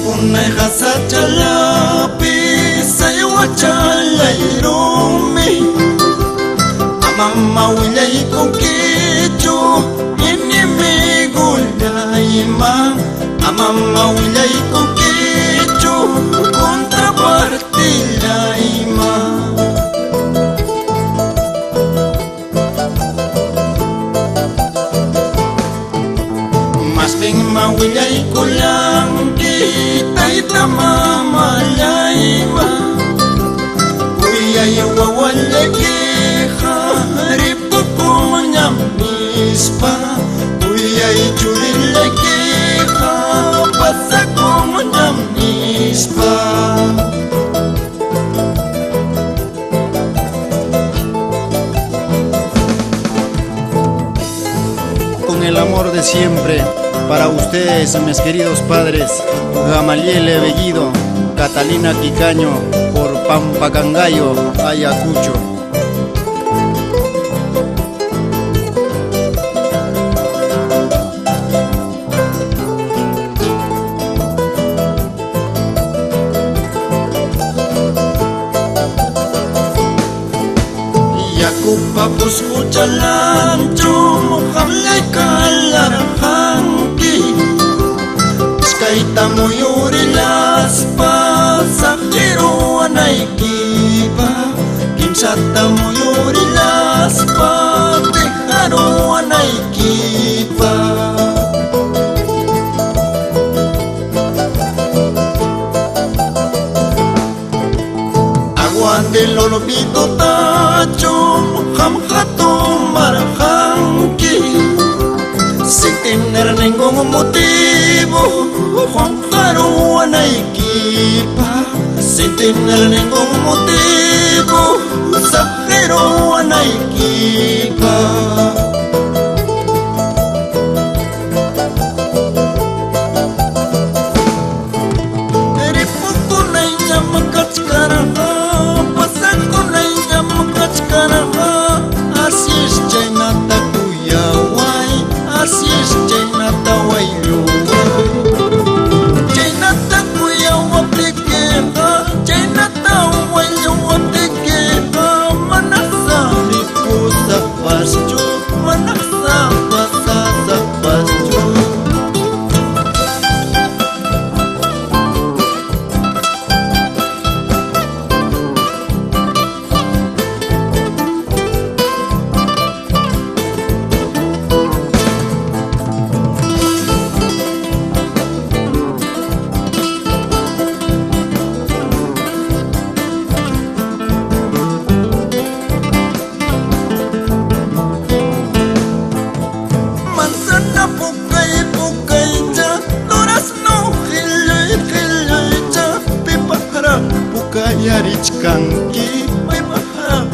Punay hasat jalapi sayo chalay rumi amam mawilay kong kicho inimigo daima amam mawilay kong kicho kontraparte daima mas ping mawilay ko lang kita'y tamamalay-ma Uyay wawalagi harip ko kumanyamis pa Uyay chulilagi kapasa kumanyamis pa Con el amor de siempre para ustedes, mis queridos padres, Gamaliel Bellido, Catalina Quicaño, por Pampacangayo, Ayacucho. Yakupapus jalan cuma lay kalarhangki Skaita mo yurilas pa sakiro anay kiba Kimsata mo yurilas pa tejaro anay kiba Aguante lolopito tacho Hamhato marahangki Sin tener ningún motivo Juan Jaro anaikipa Sin tener ningún motivo Sajero anaikipa Eripuko na inyamakatskaranga Pasako na inyamakatskaranga Así es Chaynata Cuyaway Así es Chaynata Wayloway Chaynata Cuyawapliqueja Chaynata Waylowapliqueja Manasari Pusa Paschu Manasa Pasasa Paschu Yarich kanki, may mahal